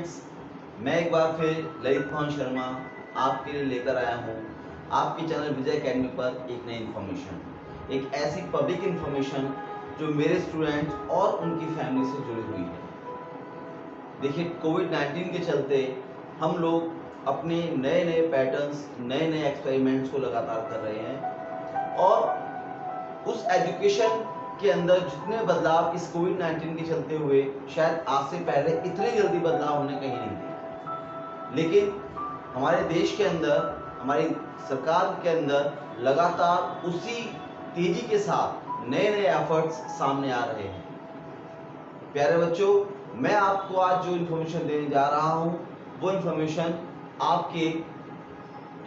Students, मैं एक बार फिर ललित मोहन शर्मा आपके लिए लेकर आया हूँ आपके चैनल विजय एकेडमी पर एक नई इन्फॉर्मेशन, एक ऐसी पब्लिक इन्फॉर्मेशन जो मेरे स्टूडेंट्स और उनकी फैमिली से जुड़ी हुई है। देखिए, कोविड-19 के चलते हम लोग अपने नए नए पैटर्न्स, नए नए एक्सपेरिमेंट्स को लगातार कर रहे हैं और उस एजुकेशन के अंदर जितने बदलाव इस कोविड-19 के चलते हुए शायद आज से पहले इतने जल्दी बदलाव होने कहीं नहीं थे। लेकिन हमारे देश के अंदर, हमारी सरकार के अंदर लगातार उसी तेजी के साथ नए नए एफर्ट्स सामने आ रहे हैं। प्यारे बच्चों, मैं आपको आज जो इन्फॉर्मेशन देने जा रहा हूँ वो इन्फॉर्मेशन आपके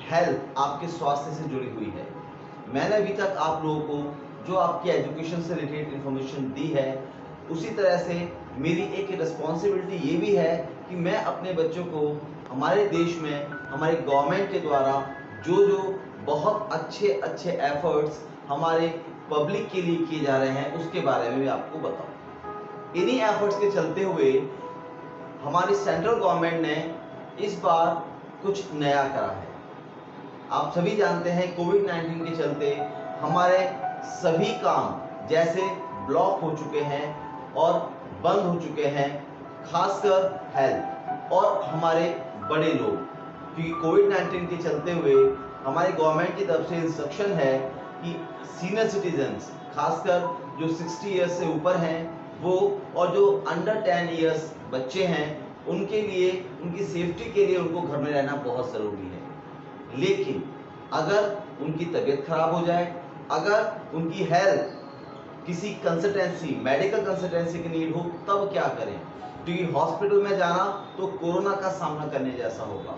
हेल्थ, आपके स्वास्थ्य से जुड़ी हुई है। मैंने अभी तक आप लोगों को जो आपकी एजुकेशन से रिलेटेड इन्फॉर्मेशन दी है, उसी तरह से मेरी एक रिस्पॉन्सिबिलिटी ये भी है कि मैं अपने बच्चों को हमारे देश में हमारी गवर्नमेंट के द्वारा जो जो बहुत अच्छे अच्छे एफर्ट्स हमारे पब्लिक के लिए किए जा रहे हैं उसके बारे में भी आपको बताऊं। इन्हीं एफर्ट्स के चलते हुए हमारी सेंट्रल गवर्नमेंट ने इस बार कुछ नया करा है। आप सभी जानते हैं कोविड-19 के चलते हमारे सभी काम जैसे ब्लॉक हो चुके हैं और बंद हो चुके हैं, खासकर हेल्थ और हमारे बड़े लोग, क्योंकि कोविड-19 के चलते हुए हमारी गवर्नमेंट की तरफ से इंस्ट्रक्शन है कि सीनियर सिटीजन्स, खासकर जो 60 ईयर्स से ऊपर हैं वो, और जो अंडर 10 ईयर्स बच्चे हैं, उनके लिए, उनकी सेफ्टी के लिए उनको घर में रहना बहुत ज़रूरी है। लेकिन अगर उनकी तबीयत खराब हो जाए, अगर उनकी हेल्थ किसी कंसल्टेंसी, मेडिकल कंसल्टेंसी की नीड हो, तब क्या करें? क्योंकि हॉस्पिटल में जाना तो कोरोना का सामना करने जैसा होगा,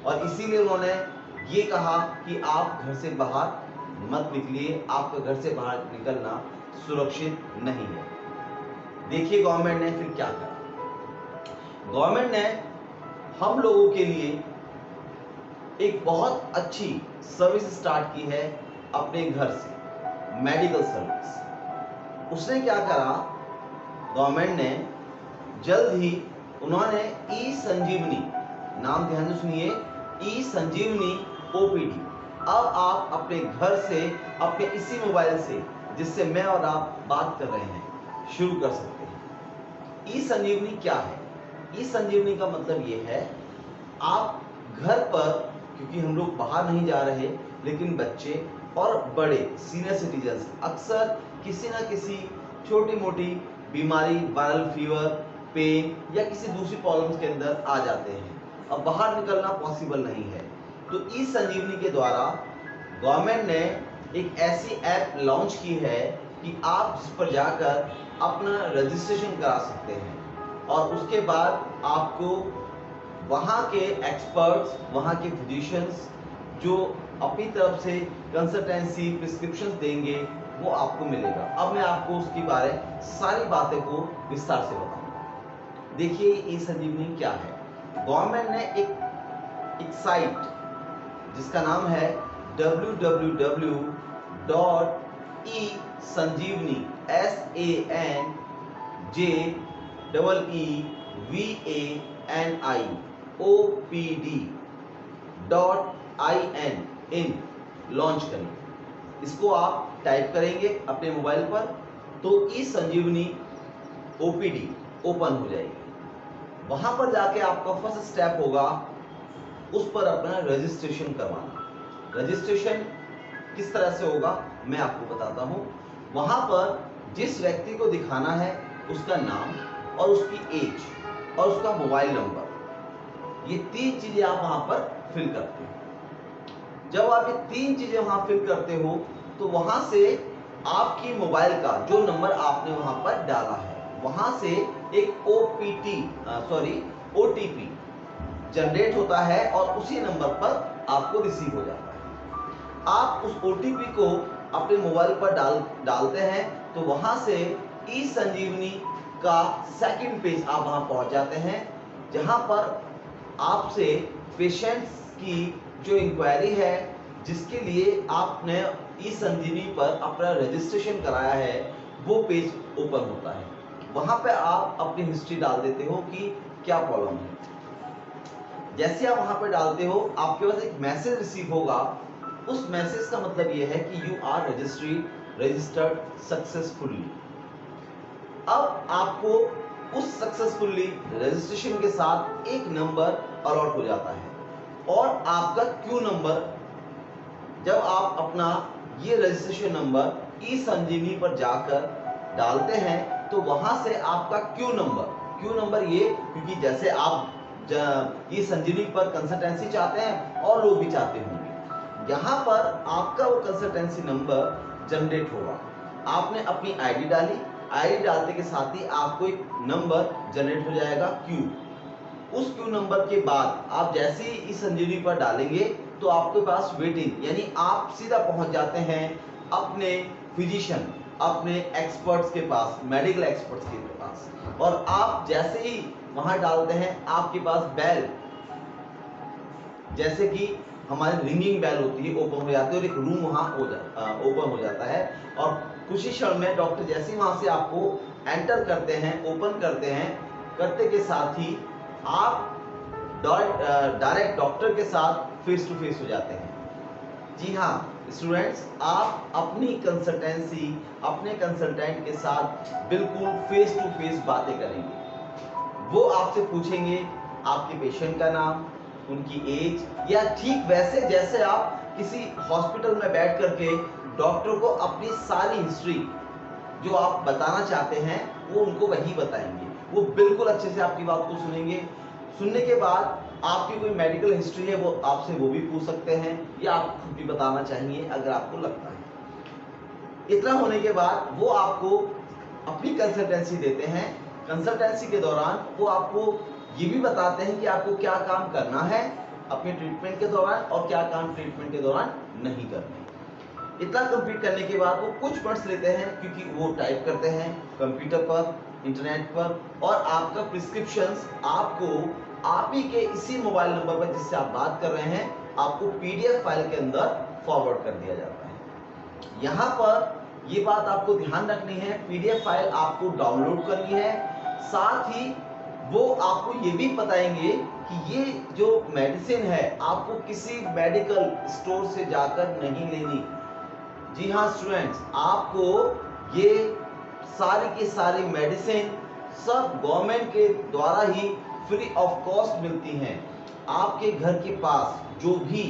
और इसीलिए उन्होंने ये कहा कि आप घर से बाहर मत निकलिए, आपका घर से बाहर निकलना सुरक्षित नहीं है। देखिए गवर्नमेंट ने फिर क्या करा। गवर्नमेंट ने हम लोगों के लिए एक बहुत अच्छी सर्विस स्टार्ट की है अपने घर से, मेडिकल सर्विस। उसने क्या करा, गवर्नमेंट ने जल्द ही उन्होंने ई संजीवनी, नाम ध्यान से सुनिए, ई संजीवनी ओपीडी, अब आप अपने घर से, अपने इसी मोबाइल से जिससे मैं और आप बात कर रहे हैं, शुरू कर सकते हैं। ई संजीवनी क्या है? ई संजीवनी का मतलब ये है, आप घर पर, क्योंकि हम लोग बाहर नहीं जा रहे, लेकिन बच्चे और बड़े सीनियर सिटीजन्स अक्सर किसी न किसी छोटी मोटी बीमारी, वायरल फीवर, पेन या किसी दूसरी प्रॉब्लम्स के अंदर आ जाते हैं, अब बाहर निकलना पॉसिबल नहीं है। तो ई संजीवनी के द्वारा गवर्नमेंट ने एक ऐसी ऐप लॉन्च की है कि आप जिस पर जाकर अपना रजिस्ट्रेशन करा सकते हैं और उसके बाद आपको वहाँ के एक्सपर्ट्स, वहाँ के फिजिशियंस जो अपनी तरफ से कंसल्टेंसी, प्रिस्क्रिप्शंस देंगे, वो आपको मिलेगा। अब मैं आपको उसके बारे सारी बातें को विस्तार से बताऊंगा। देखिए ई संजीवनी क्या है। गवर्नमेंट ने एक साइट जिसका नाम है www.esanjeevani SANJEEVANIOPD.in लॉन्च करें। इसको आप टाइप करेंगे अपने मोबाइल पर तो ई संजीवनी ओपीडी ओपन हो जाएगी। वहां पर जाके आपका फर्स्ट स्टेप होगा उस पर अपना रजिस्ट्रेशन करवाना। रजिस्ट्रेशन किस तरह से होगा मैं आपको बताता हूं। वहां पर जिस व्यक्ति को दिखाना है उसका नाम और उसकी एज और उसका मोबाइल नंबर, ये 3 चीजें आप वहां पर फिल करते हो। जब आप ये 3 चीजें वहां फिल करते हो तो वहां से आपकी मोबाइल का जो नंबर आपने वहां पर डाला है, वहां से एक ओटीपी जनरेट होता है और उसी नंबर पर आपको रिसीव हो जाता है। आप उस ओटीपी को अपने मोबाइल पर डालते हैं तो वहां से ई संजीवनी का सेकंड पेज आप वहां पहुंच जाते हैं, जहां पर आपसे पेशेंट्स की जो इंक्वायरी है, जिसके लिए आपने ई संजीवनी पर अपना रजिस्ट्रेशन कराया है, वो पेज ओपन होता है। वहां पे आप अपनी हिस्ट्री डाल देते हो कि क्या प्रॉब्लम है। जैसे आप वहां पर डालते हो आपके पास एक मैसेज रिसीव होगा। उस मैसेज का मतलब यह है कि यू आर रजिस्टर्ड सक्सेसफुली। अब आपको उस सक्सेसफुली रजिस्ट्रेशन के साथ एक नंबर अलॉट हो जाता है और आपका क्यू नंबर, जब आप अपना ये रजिस्ट्रेशन नंबर ई संजीवनी पर जाकर डालते हैं तो वहां से आपका क्यू नंबर ये, क्योंकि जैसे आप ई संजीवनी पर कंसल्टेंसी चाहते हैं और लोग भी चाहते होंगे, यहाँ पर आपका वो कंसल्टेंसी नंबर जनरेट होगा। आपने अपनी आईडी डाली, आईडी डालने के साथ ही आपको एक नंबर जनरेट हो जाएगा क्यू। उस क्यू नंबर के बाद आप जैसे ही इस संजीवनी पर डालेंगे तो आपके पास वेटिंग, यानी आप सीधा पहुंच जाते हैं अपने फिजिशियन, अपने एक्सपर्ट्स के पास, मेडिकल एक्सपर्ट्स के पास। और आप जैसे ही वहां डालते हैं आपके पास बेल, जैसे कि हमारी रिंगिंग बेल होती है, ओपन हो जाती है और एक रूम वहां ओपन हो जाता है। और कुछ ही क्षण में डॉक्टर जैसे ही वहां से आपको एंटर करते हैं, ओपन करते हैं, करते के साथ ही आप डायरेक्ट डॉक्टर के साथ फेस टू फेस हो जाते हैं। जी हाँ स्टूडेंट्स, आप अपनी कंसल्टेंसी अपने कंसल्टेंट के साथ बिल्कुल फेस टू फेस बातें करेंगे। वो आपसे पूछेंगे आपके पेशेंट का नाम, उनकी एज, या ठीक वैसे जैसे आप किसी हॉस्पिटल में बैठ करके डॉक्टर को अपनी सारी हिस्ट्री जो आप बताना चाहते हैं वो उनको वही बताएंगे। वो बिल्कुल अच्छे से आपकी बात को सुनेंगे। सुनने के बाद आपकी कोई मेडिकल हिस्ट्री है वो आपसे वो भी पूछ सकते हैं, या आप खुद भी बताना चाहिए अगर आपको लगता है। इतना होने के बाद वो आपको अपनी कंसल्टेंसी देते हैं। कंसल्टेंसी के दौरान वो आपको ये भी बताते हैं कि आपको क्या काम करना है अपने ट्रीटमेंट के दौरान और क्या काम ट्रीटमेंट के दौरान नहीं करना। इतना कंप्लीट करने के बाद वो कुछ मिनट्स लेते हैं, क्योंकि वो टाइप करते हैं कंप्यूटर पर, इंटरनेट पर, और आपका प्रिस्क्रिप्शंस आपको आप ही के इसी मोबाइल नंबर पर जिससे आप बात कर रहे हैं आपको पीडीएफ फाइल के अंदर फॉरवर्ड कर दिया जाता है। यहाँ पर ये बात आपको ध्यान रखनी है, पीडीएफ फाइल आपको डाउनलोड करनी है। साथ ही वो आपको ये भी बताएंगे कि ये जो मेडिसिन है आपको किसी मेडिकल स्टोर से जाकर नहीं लेनी। जी हाँ स्टूडेंट्स, आपको ये सारी की सारी मेडिसिन सब गवर्नमेंट के द्वारा ही फ्री ऑफ कॉस्ट मिलती हैं। आपके घर के पास जो भी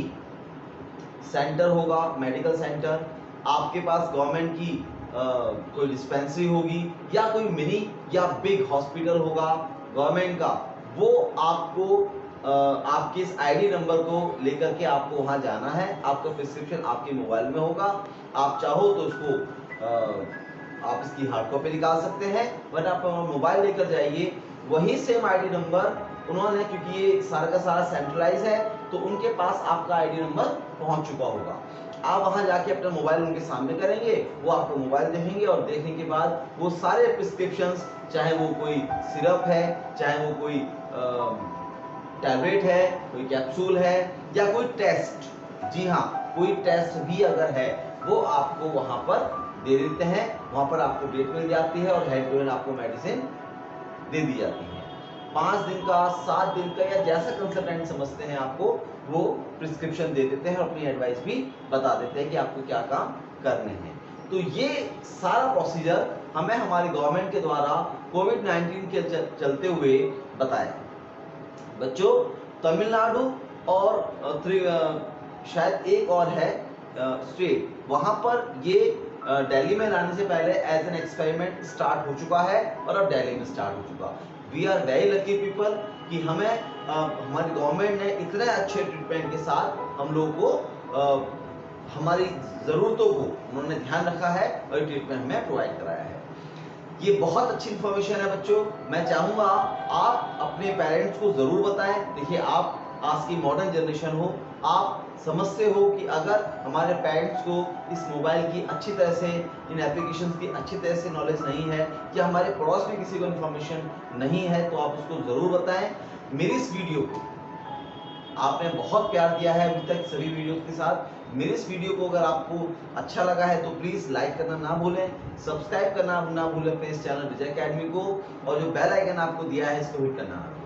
सेंटर होगा, मेडिकल सेंटर, आपके पास गवर्नमेंट की कोई डिस्पेंसरी होगी या कोई मिनी या बिग हॉस्पिटल होगा गवर्नमेंट का, वो आपको आपके इस आईडी नंबर को लेकर के आपको वहां जाना है। आपका प्रिस्क्रिप्शन आपके मोबाइल में होगा, आप चाहो तो उसको आप इसकी हार्ड कॉपी निकाल सकते हैं, वरना आप मोबाइल लेकर जाइए। वही सेम आईडी नंबर उन्होंने, क्योंकि ये सारा का सारा सेंट्रलाइज है तो उनके पास आपका आईडी नंबर पहुंच चुका होगा। आप वहां जाके अपना मोबाइल उनके सामने करेंगे, वो आपको मोबाइल देखेंगे और देखने के बाद वो सारे प्रिस्क्रिप्शंस, चाहे वो कोई सिरप है, चाहे वो कोई टैबलेट है, कोई कैप्सूल है, या कोई टेस्ट, जी हाँ कोई टेस्ट भी अगर है वो आपको वहां पर दे देते हैं। वहां पर आपको डेट मिल जाती है और हैंड टू हैंड आपको मेडिसिन दे दी जाती है। 5 दिन का, 7 दिन का, या जैसा कंसल्टेंट समझते हैं आपको वो प्रिस्क्रिप्शन दे देते हैं और अपनी एडवाइस भी बता देते हैं कि आपको क्या काम करने हैं। तो ये सारा प्रोसीजर हमें हमारी गवर्नमेंट के द्वारा कोविड-19 के चलते हुए बताया। बच्चों तमिलनाडु और शायद एक और है स्टेट, वहां पर ये दिल्ली में लाने से पहले एज एन एक्सपेरिमेंट स्टार्ट हो चुका है और अब दिल्ली में स्टार्ट हो चुका। We are very lucky people कि हमें हमारी गवर्नमेंट ने इतने अच्छे ट्रीटमेंट के साथ हम लोगों को हमारी ज़रूरतों को उन्होंने ध्यान रखा है और ये ट्रीटमेंट हमें प्रोवाइड कराया है। ये बहुत अच्छी इन्फॉर्मेशन है बच्चों। मैं चाहूँगा आप अपने पेरेंट्स को ज़रूर बताएं। देखिए आप आज की मॉडर्न जनरेशन हो, आप समझते हो कि अगर हमारे पेरेंट्स को इस मोबाइल की अच्छी तरह से, इन एप्लीकेशंस की अच्छी तरह से नॉलेज नहीं है, या हमारे पड़ोस में किसी को इन्फॉर्मेशन नहीं है, तो आप उसको ज़रूर बताएं। मेरी इस वीडियो को आपने बहुत प्यार दिया है अभी तक सभी वीडियो के साथ। मेरे इस वीडियो को अगर आपको अच्छा लगा है तो प्लीज़ लाइक करना ना भूलें, सब्सक्राइब करना ना भूलें अपने इस चैनल विजय अकेडमी को, और जो बेल आइकन आपको दिया है इसको हिट करना ना भूलें।